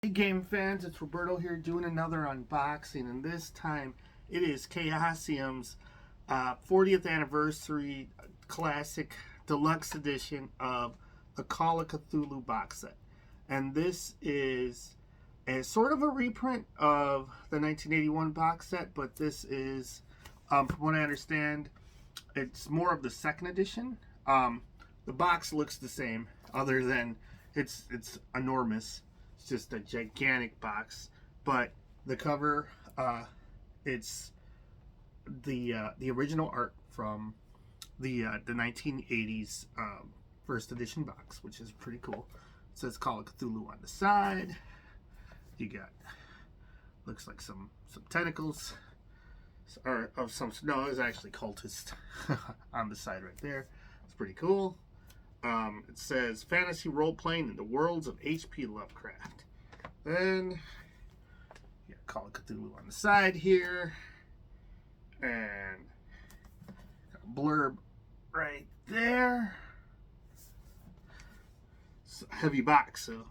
Hey game fans, it's Roberto here doing another unboxing, and this time it is Chaosium's 40th Anniversary Classic Deluxe Edition of the Call of Cthulhu box set. And this is a sort of a reprint of the 1981 box set, but this is, from what I understand, it's more of the second edition. The box looks the same, other than it's enormous. It's just a gigantic box, but the cover, it's the original art from the 1980s first edition box, which is pretty cool. It says Call of Cthulhu on the side. You got, looks like some tentacles, or of some, no, it's actually cultist on the side right there. It's pretty cool. It says fantasy role-playing in the worlds of H.P. Lovecraft. Then you got Call of Cthulhu on the side here, and a blurb right there. It's a heavy box, so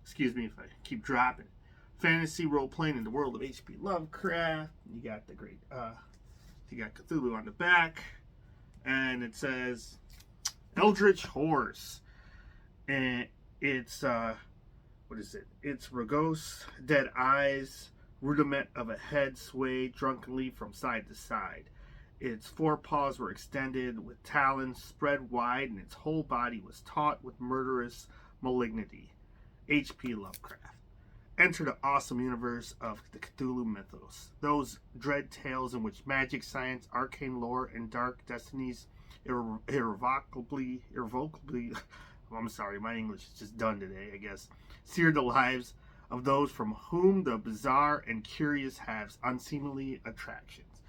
excuse me if I keep dropping. Fantasy role-playing in the world of H.P. Lovecraft. You got the great, you got Cthulhu on the back, and it says Eldritch Horse, and it's what is it? It's Rogos, dead eyes, rudiment of a head swayed drunkenly from side to side. Its forepaws were extended with talons spread wide, and its whole body was taut with murderous malignity. H.P. Lovecraft. Enter the awesome universe of the Cthulhu mythos. Those dread tales in which magic, science, arcane lore, and dark destinies irrevocably, I'm sorry, my English is just done today, I guess, seared the lives of those from whom the bizarre and curious have unseemly attractions.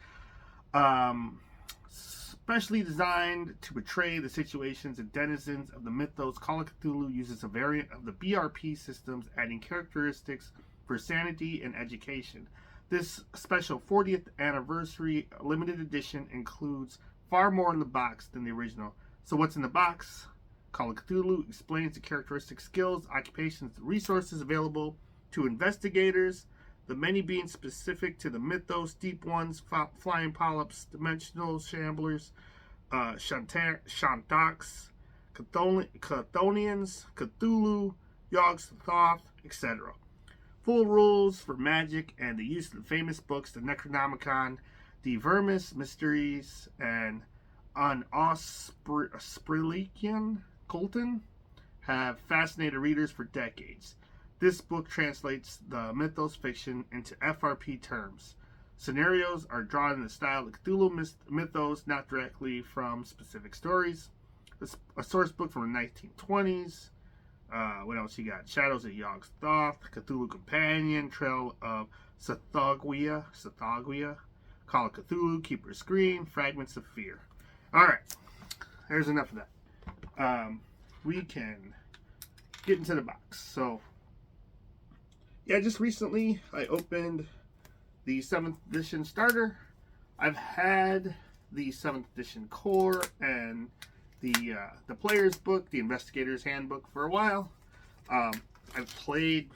Specially designed to portray the situations and denizens of the mythos, Call of Cthulhu uses a variant of the BRP systems, adding characteristics for sanity and education. This special 40th anniversary limited edition includes far more in the box than the original. So what's in the box? Call of Cthulhu explains the characteristic skills, occupations, and resources available to investigators, the many being specific to the mythos, deep ones, flying polyps, dimensional shamblers, Shantoks, Chthonians, Cthulhu, Yog-Sothoth, etc. Full rules for magic and the use of the famous books, the Necronomicon, the Vermis Mysteries, and on Osprilikian Colton have fascinated readers for decades. This book translates the mythos fiction into FRP terms. Scenarios are drawn in the style of Cthulhu mythos, not directly from specific stories. A source book from the 1920s. What else you got? Shadows of Yog-Sothoth, Cthulhu Companion, Trail of Sathagwia, Call of Cthulhu, Keeper's Scream, Fragments of Fear. Alright, there's enough of that. We can get into the box. So, yeah, just recently I opened the 7th edition starter. I've had the 7th edition core and the player's book, the investigator's handbook, for a while. I've played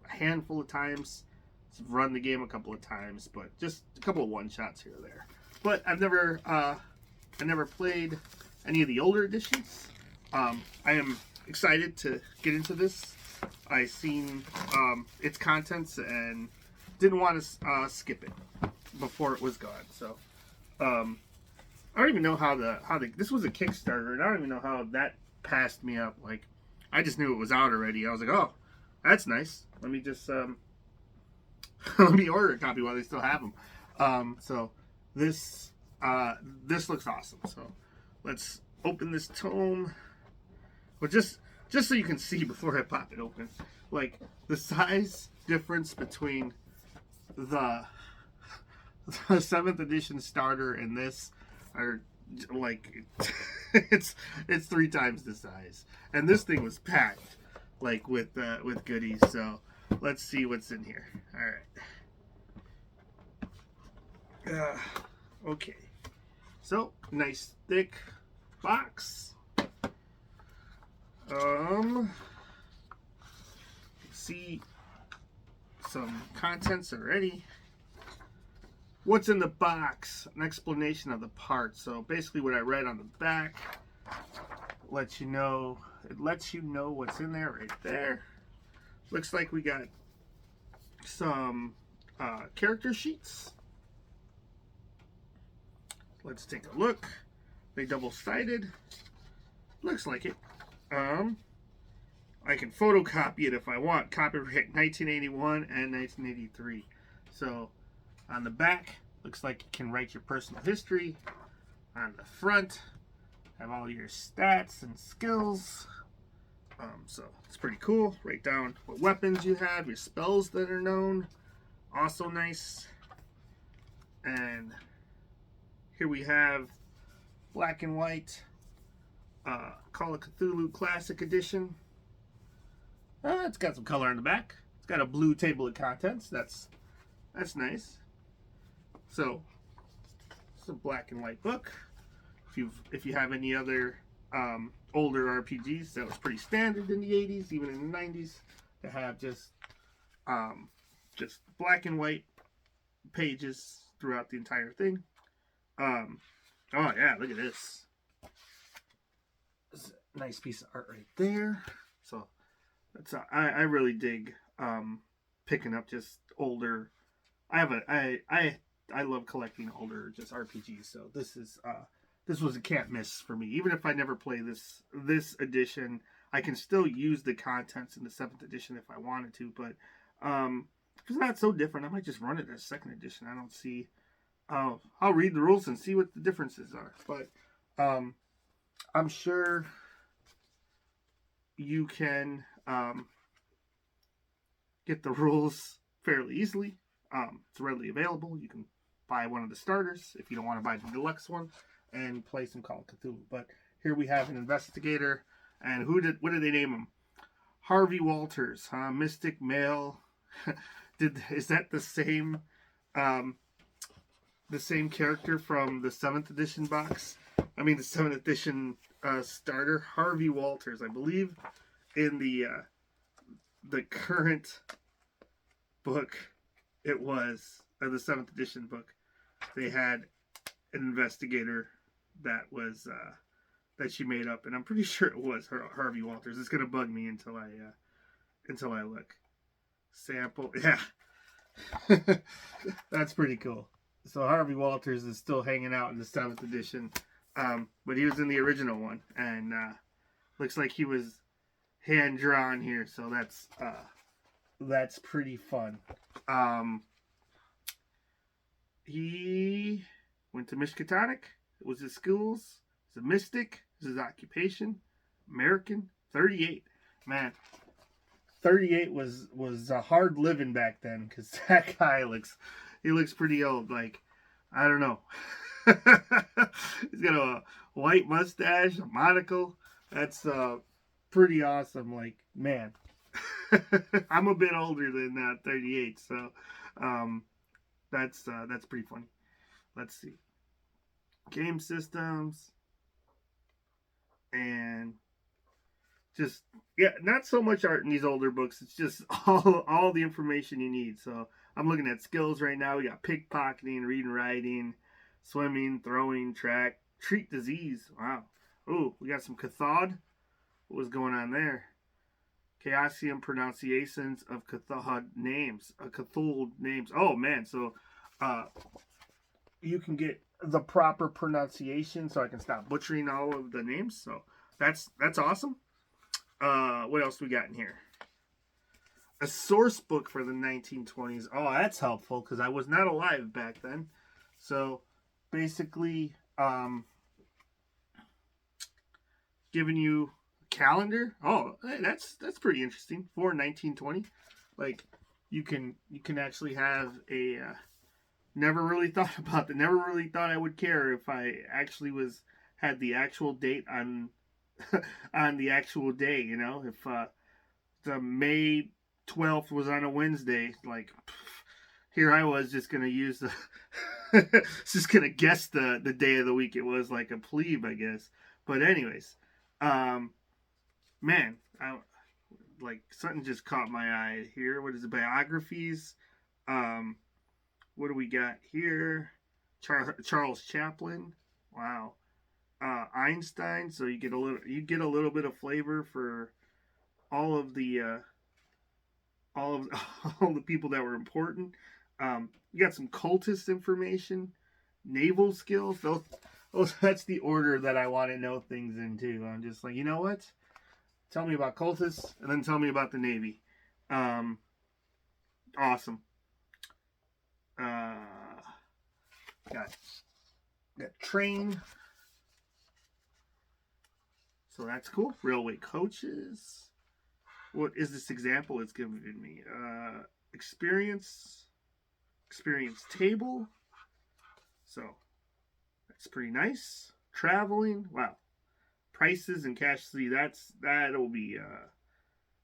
a handful of times. I've run the game a couple of times, but just a couple of one-shots here or there. But I've never played any of the older editions. I am excited to get into this. I seen its contents and didn't want to skip it before it was gone. So I don't even know how this was a Kickstarter, and I don't even know how that passed me up. Like, I just knew it was out already. I was like, oh, that's nice. Let me just let me order a copy while they still have them. So this looks awesome. So let's open this tome. Well, just so you can see before I pop it open, like the size difference between the 7th edition starter and this are like it's 3 times the size, and this thing was packed like with goodies. So let's see what's in here. All right. Okay. So nice thick box. see some contents already. What's in the box? An explanation of the parts. So basically what I read on the back lets you know, it lets you know what's in there right there. Looks like we got some character sheets. Let's take a look. They double-sided. Looks like it. I can photocopy it if I want. Copyright 1981 and 1983. So on the back, looks like you can write your personal history. On the front, have all your stats and skills. So it's pretty cool. Write down what weapons you have, your spells that are known. Also nice. And here we have black and white Call of Cthulhu Classic Edition. It's got some color on the back. It's got a blue table of contents. That's nice. So it's a black and white book. If you have any other older RPGs, that was pretty standard in the 80s, even in the 90s, to have just black and white pages throughout the entire thing. Oh yeah, look at this. This a nice piece of art right there. So that's I really dig picking up just older. I love collecting older just RPGs. So this was a can't miss for me. Even if I never play this edition, I can still use the contents in the 7th edition if I wanted to. But if it's not so different, I might just run it as 2nd edition. I don't see. I'll read the rules and see what the differences are. But I'm sure you can get the rules fairly easily. It's readily available. You can buy one of the starters if you don't want to buy the deluxe one and play some Call of Cthulhu. But here we have an investigator, and what did they name him? Harvey Walters, huh? Mystic male. Is that the same character from the 7th edition box? I mean the 7th edition starter, Harvey Walters. I believe in the current book, it was the 7th edition book. They had an investigator that was that she made up, and I'm pretty sure it was Harvey Walters. It's gonna bug me until I look. Sample, yeah. That's pretty cool. So Harvey Walters is still hanging out in the 7th edition, but he was in the original one, and looks like he was hand drawn here. So that's pretty fun. He went to Miskatonic. It was his schools. He's a mystic. His occupation, American. 38, man. 38 was a hard living back then, because that guy looks pretty old. Like, I don't know. He's got a white mustache, a monocle. That's pretty awesome. Like, man, I'm a bit older than 38, so that's pretty funny. Let's see. Game systems and just, yeah, not so much art in these older books. It's just all the information you need. So I'm looking at skills right now. We got pickpocketing, reading, writing, swimming, throwing, track, treat disease. Wow. Oh, we got some cathod. What was going on there? Chaosium pronunciations of Cthulhu names. Cthulhu names. Oh man, so you can get the proper pronunciation, so I can stop butchering all of the names. So that's awesome. What else we got in here? A source book for the 1920s. Oh, that's helpful because I was not alive back then. So basically, giving you a calendar. Oh, hey, that's pretty interesting for 1920. Like you can actually have a. Never really thought about that. Never really thought I would care if I actually had the actual date on on the actual day, you know, if the May 12th was on a Wednesday, like here I was just gonna use the just gonna guess the day of the week it was, like a plebe, I guess. But anyways, man, like something just caught my eye here. What is it? Biographies. What do we got here? Charles Chaplin. Wow. Einstein. So you get a little bit of flavor for all of the all of all the people that were important. You got some cultist information, naval skills. That's the order that I want to know things into. I'm just like, you know what? Tell me about cultists, and then tell me about the Navy. Awesome. Got train. So that's cool. Railway coaches. What is this example it's giving me? Experience table. So that's pretty nice. Traveling. Wow. Prices and cash. See, that'll be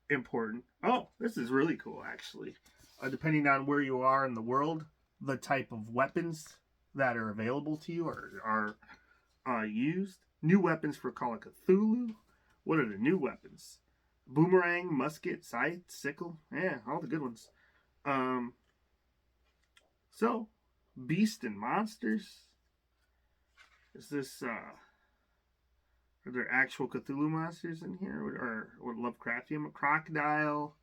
important. Oh, this is really cool, actually. Depending on where you are in the world, the type of weapons that are available to you are used. New weapons for Call of Cthulhu. What are the new weapons? Boomerang, musket, scythe, sickle. Yeah, all the good ones. So, beast and monsters. Is this, are there actual Cthulhu monsters in here? Or Lovecraftian? Crocodile,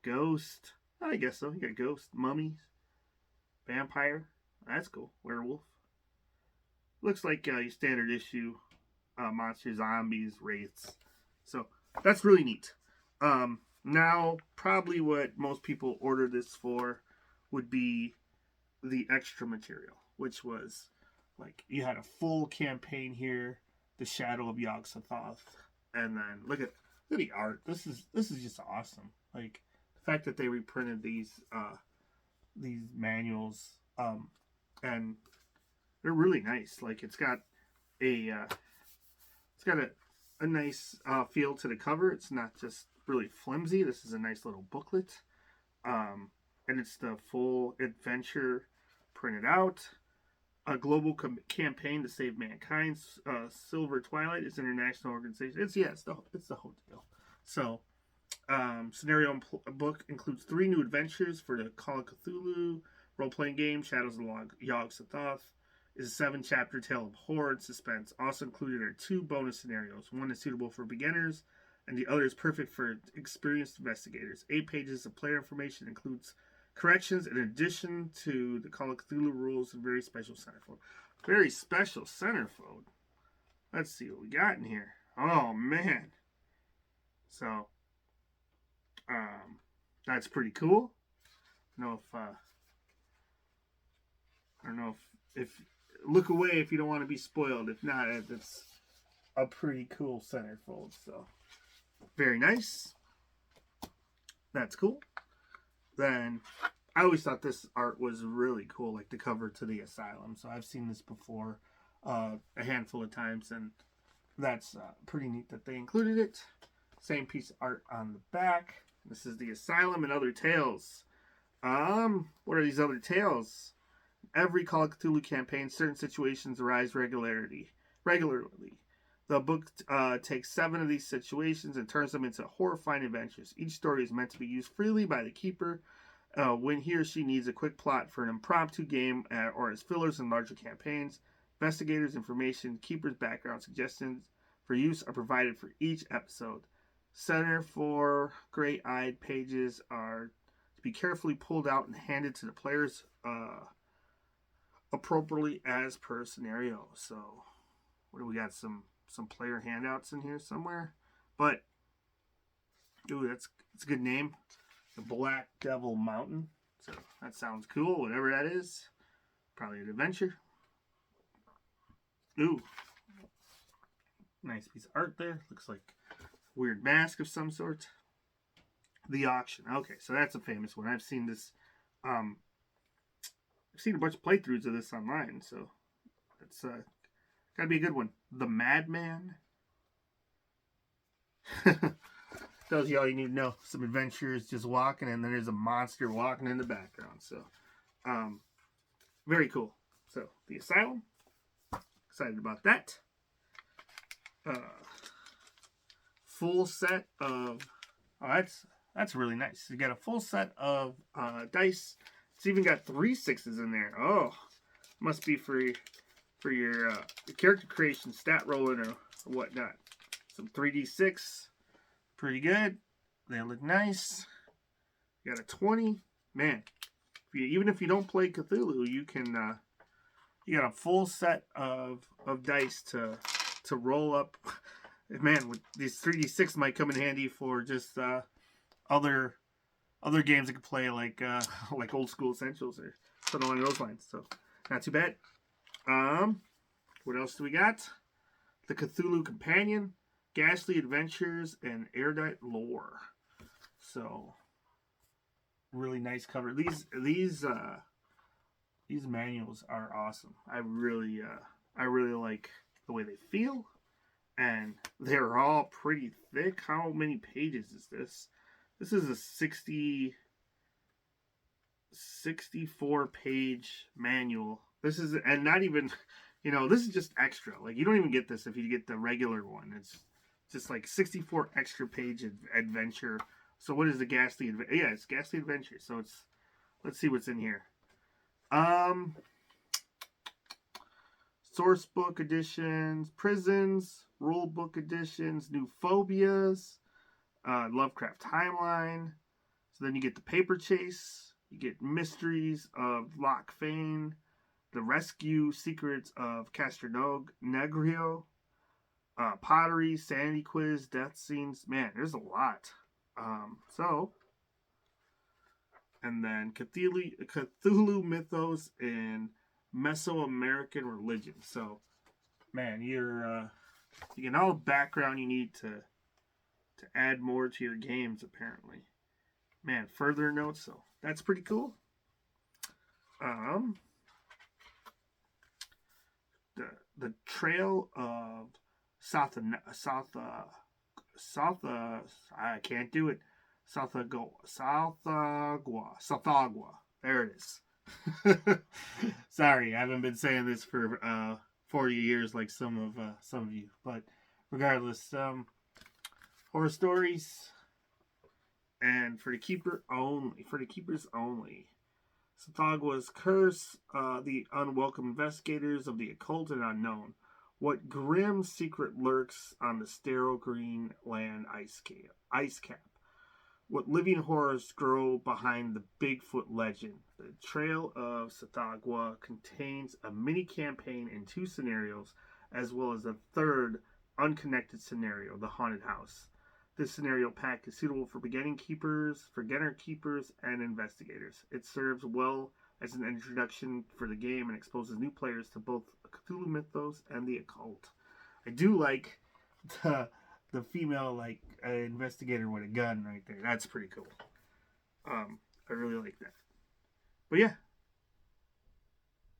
ghost. I guess so. You got ghost, mummies, vampire. That's cool. Werewolf. Looks like your standard issue monsters, zombies, wraiths. So, that's really neat. Now, probably what most people order this for would be the extra material, which was like you had a full campaign here, the Shadow of Yog-Sothoth, and then look at the art. This is just awesome. Like the fact that they reprinted these manuals, and they're really nice. Like it's got a nice feel to the cover. It's not just really flimsy. This is a nice little booklet. And it's the full adventure printed out. A global campaign to save mankind. Silver Twilight is an international organization. It's the whole deal. So, scenario book includes 3 new adventures for the Call of Cthulhu role-playing game. Shadows of Yog-Sothoth is a 7-chapter tale of horror and suspense. Also included are 2 bonus scenarios. One is suitable for beginners, and the other is perfect for experienced investigators. 8 pages of player information includes corrections in addition to the Call of Cthulhu rules and very special centerfold. Very special centerfold. Let's see what we got in here. Oh, man. So, that's pretty cool. I don't know if look away if you don't want to be spoiled. If not, it's a pretty cool centerfold. So, very nice. That's cool. Then, I always thought this art was really cool, like the cover to the Asylum. So I've seen this before a handful of times, and that's pretty neat that they included it. Same piece of art on the back. This is the Asylum and Other Tales. What are these other tales? Every Call of Cthulhu campaign, certain situations arise regularly. The book takes 7 of these situations and turns them into horrifying adventures. Each story is meant to be used freely by the keeper when he or she needs a quick plot for an impromptu game or as fillers in larger campaigns. Investigators' information, keepers' background suggestions for use are provided for each episode. Center for gray-eyed pages are to be carefully pulled out and handed to the players appropriately as per scenario. So, what do we got? Some player handouts in here somewhere, but that's a good name, the Black Devil Mountain. So that sounds cool. Whatever that is, probably an adventure. Ooh, nice piece of art there. Looks like a weird mask of some sort. The Auction. Okay, so that's a famous one. I've seen this. I've seen a bunch of playthroughs of this online, so that's gotta be a good one. The Madman. Tells you all you need to know. Some adventures just walking, and then there's a monster walking in the background. So, very cool. So, the Asylum. Excited about that. Full set of... Oh, that's really nice. You got a full set of dice. It's even got 3 6s in there. Oh, must be for your character creation, stat rolling, or whatnot. Some 3d6, pretty good. They look nice. You got a 20. Man, even if you don't play Cthulhu, you can. You got a full set of dice to roll up. Man, with these 3d6 might come in handy for just other games that could play like Old School Essentials or something along those lines. So not too bad. What else do we got? The Cthulhu Companion, Ghastly Adventures, and Erudite Lore. So really nice cover. These manuals are awesome. I really like the way they feel, and they're all pretty thick. How many pages is this? This is a 64 page manual. This is, and not even, this is just extra. Like, you don't even get this if you get the regular one. It's just like 64 extra page adventure. So what is the Ghastly Adventure? Yeah, it's Ghastly Adventure. So let's see what's in here. Source book editions, prisons, rule book editions, new phobias, Lovecraft timeline. So then you get the paper chase, you get mysteries of Loch Fane, the rescue secrets of Negrio, pottery, sanity quiz, death scenes. Man, there's a lot. And then Cthulhu mythos and Mesoamerican religion. So, man, you're getting all the background you need to add more to your games, apparently. Man, further notes, so that's pretty cool. The Trail of I can't do it. Southagua. There it is. Sorry, I haven't been saying this for 40 years like some of you. But regardless, horror stories, and for the keepers only. Southagua's Curse, the unwelcome investigators of the occult and unknown. What grim secret lurks on the sterile green land ice cap? What living horrors grow behind the Bigfoot legend? The Trail of Southagua contains a mini-campaign in 2 scenarios, as well as a third unconnected scenario, the Haunted House. This scenario pack is suitable for beginner keepers, and investigators. It serves well as an introduction for the game and exposes new players to both Cthulhu mythos and the occult. I do like the female investigator with a gun right there. That's pretty cool. I really like that. But yeah,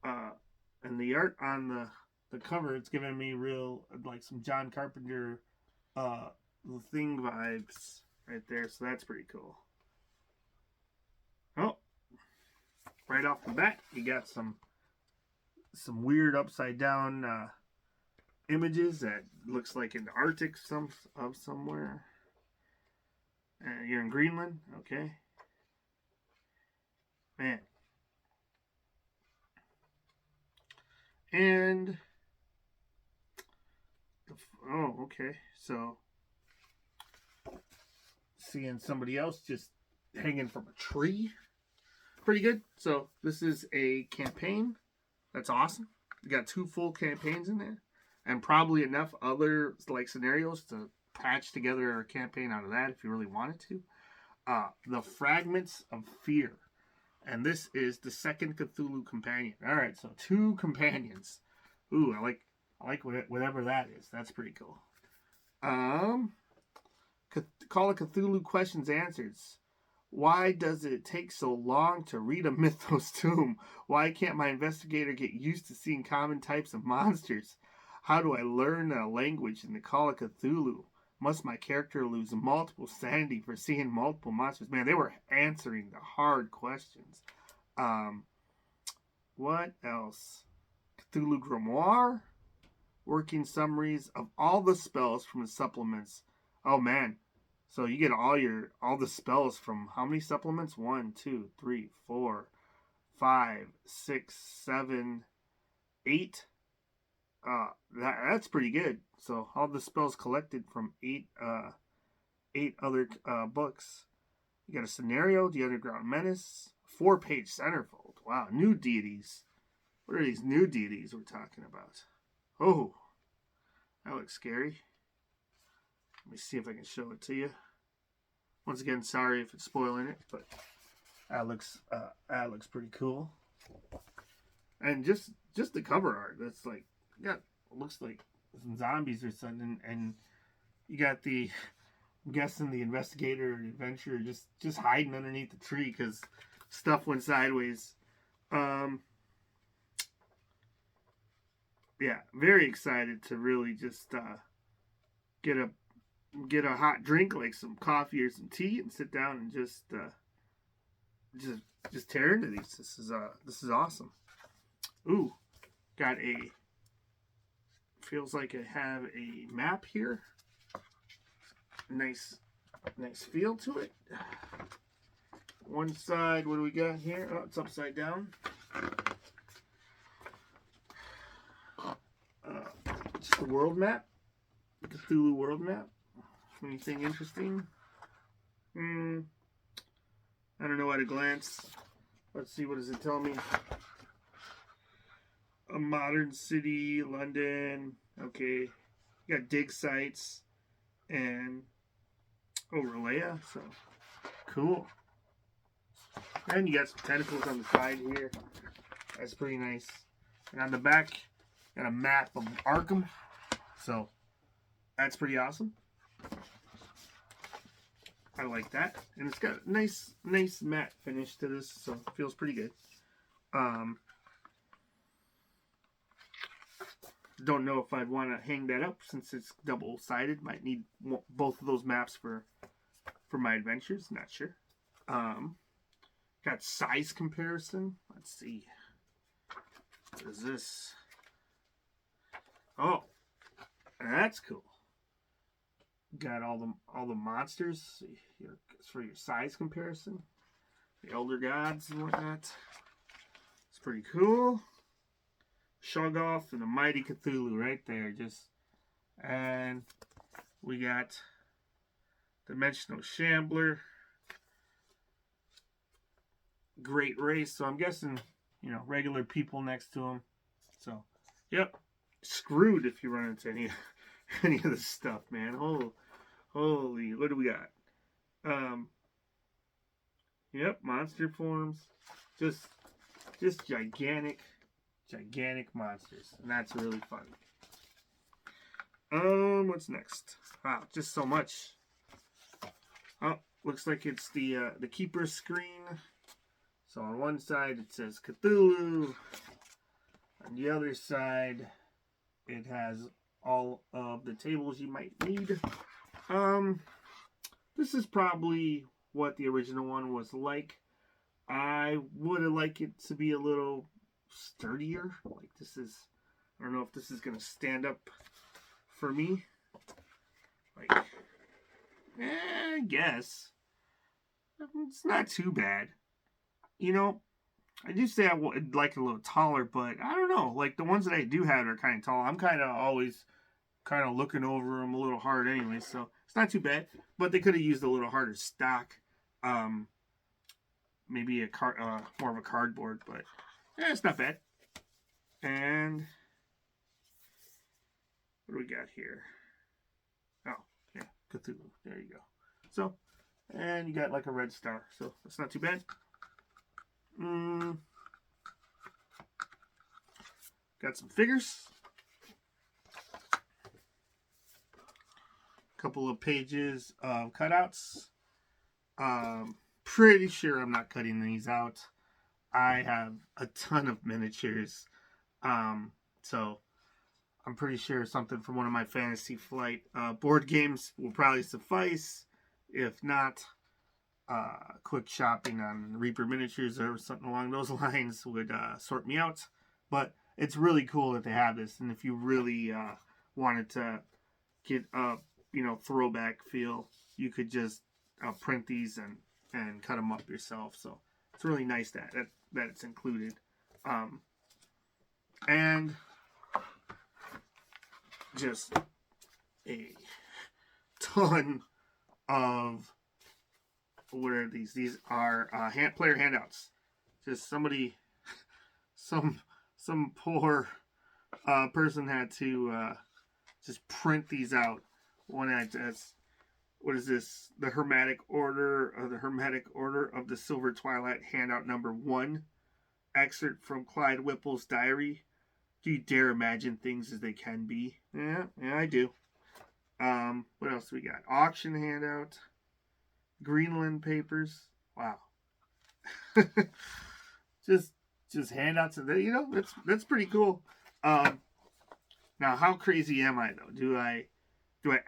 and the art on the cover, it's giving me real some John Carpenter The Thing vibes right there. So that's pretty cool. Oh, right off the bat, you got some weird upside down images that looks like in the Arctic somewhere. You're in Greenland, okay? Man. And okay. So seeing somebody else just hanging from a tree, pretty good. So this is a campaign. That's awesome. You got 2 full campaigns in there, and probably enough other scenarios to patch together a campaign out of that if you really wanted to. The Fragments of Fear, and this is the second Cthulhu companion. All right, so 2 companions. Ooh, I like whatever that is. That's pretty cool. Call of Cthulhu questions answers. Why does it take so long to read a Mythos tomb? Why can't my investigator get used to seeing common types of monsters? How do I learn a language in the Call of Cthulhu? Must my character lose multiple sanity for seeing multiple monsters? Man, they were answering the hard questions. What else? Cthulhu Grimoire? Working summaries of all the spells from the supplements. Oh man, So you get all the spells from how many supplements? 1, 2, 3, 4, 5, 6, 7, 8. That's pretty good. So all the spells collected from eight other books. You got a scenario, the Underground Menace, 4-page centerfold. Wow, new deities. What are these new deities we're talking about? Oh, that looks scary. Let me see if I can show it to you. Once again, sorry if it's spoiling it, but that looks pretty cool. And just the cover art, that's like, looks like some zombies or something, and you got I'm guessing the investigator or adventurer just hiding underneath the tree because stuff went sideways. Yeah, very excited to really just get a hot drink like some coffee or some tea and sit down and just tear into these. This is awesome. Ooh, got feels like I have a map here. Nice feel to it. One side, what do we got here? Oh, it's upside down. Just the world map. The Cthulhu world map. Anything interesting? I don't know at a glance. Let's see, what does it tell me? A modern city, London. Okay. You got dig sites and Relaya, so cool. And you got some tentacles on the side here. That's pretty nice. And on the back, got a map of Arkham. So that's pretty awesome. I like that. And it's got a nice matte finish to this, so it feels pretty good. Don't know if I'd want to hang that up since it's double-sided. Might need both of those maps for my adventures. Not sure. Got size comparison. Let's see. What is this? Oh, that's cool. Got all the monsters for your size comparison. The elder gods and whatnot. It's pretty cool. Shoggoth and the mighty Cthulhu right there. And we got Dimensional Shambler. Great race. So I'm guessing, regular people next to him. So, yep. Screwed if you run into any of this stuff, man. Holy, what do we got? Yep, monster forms. Just gigantic monsters. And that's really fun. What's next? Wow, just so much. Oh, looks like it's the keeper screen. So on one side it says Cthulhu. On the other side it has all of the tables you might need. This is probably what the original one was like. I would have liked it to be a little sturdier. Like this is, I don't know if this is going to stand up for me. Like, I guess. It's not too bad. I do say I would like it a little taller, but I don't know. Like the ones that I do have are kind of tall. I'm kind of always looking over them a little hard anyway, so it's not too bad. But they could have used a little harder stock. Maybe more of a cardboard, but it's not bad. And what do we got here? Oh, yeah, Cthulhu. There you go. So, and you got like a red star, so that's not too bad. Got some figures. Couple of pages of cutouts. Pretty sure I'm not cutting these out. I have a ton of miniatures. So I'm pretty sure something from one of my Fantasy Flight board games will probably suffice. If not, quick shopping on Reaper Miniatures or something along those lines would sort me out. But it's really cool that they have this, and if you really wanted to get a throwback feel, you could just print these and cut them up yourself. So it's really nice that it's included. And just a ton of, what are these? These are player handouts. Just somebody, some poor person had to just print these out. One as, what is this? The Hermetic Order of the Silver Twilight handout number 1. Excerpt from Clyde Whipple's diary. Do you dare imagine things as they can be? Yeah, I do. What else do we got? Auction handout. Greenland papers. Wow. just handouts of that. You know, that's pretty cool. Now, how crazy am I though? Do I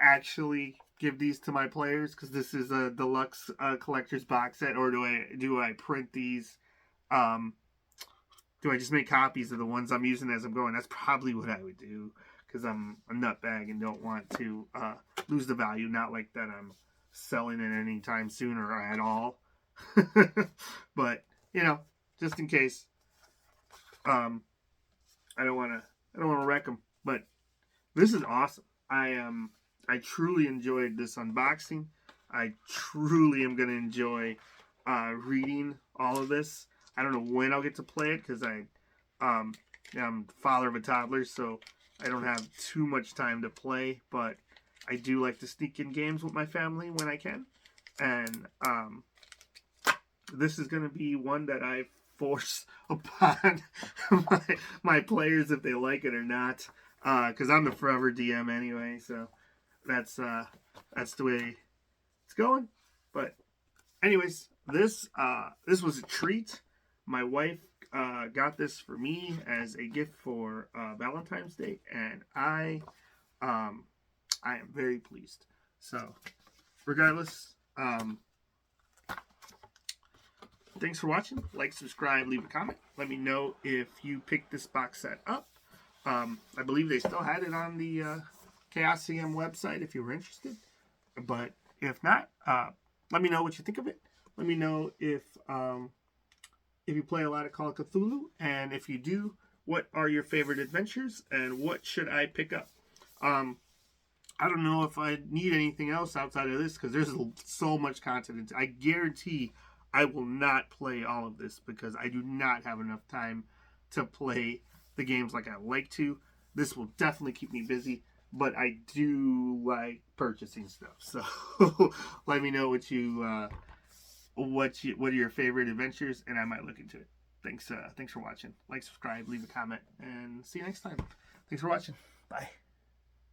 actually give these to my players because this is a deluxe collector's box set, or do I print these? Do I just make copies of the ones I'm using as I'm going? That's probably what I would do because I'm a nutbag and don't want to lose the value. Not like that I'm selling it anytime soon or at all. But, you know, just in case. I don't want to wreck them. But this is awesome. I truly enjoyed this unboxing. I truly am going to enjoy reading all of this. I don't know when I'll get to play it because I'm the father of a toddler, so I don't have too much time to play. But I do like to sneak in games with my family when I can, and this is going to be one that I force upon my players if they like it or not, because I'm the forever DM anyway. So that's the way it's going. But anyways, this was a treat. My wife got this for me as a gift for Valentine's Day, and I am very pleased. So, regardless, thanks for watching. Like, subscribe, leave a comment. Let me know if you picked this box set up. I believe they still had it on the Chaosium website if you were interested. But if not, let me know what you think of it. Let me know if you play a lot of Call of Cthulhu, and if you do, what are your favorite adventures, and what should I pick up? I don't know if I need anything else outside of this, because there's so much content. I guarantee I will not play all of this, because I do not have enough time to play the games like I like to. This will definitely keep me busy, but I do like purchasing stuff. So let me know what are your favorite adventures, and I might look into it. Thanks for watching. Like, subscribe, leave a comment, and see you next time. Thanks for watching. Bye.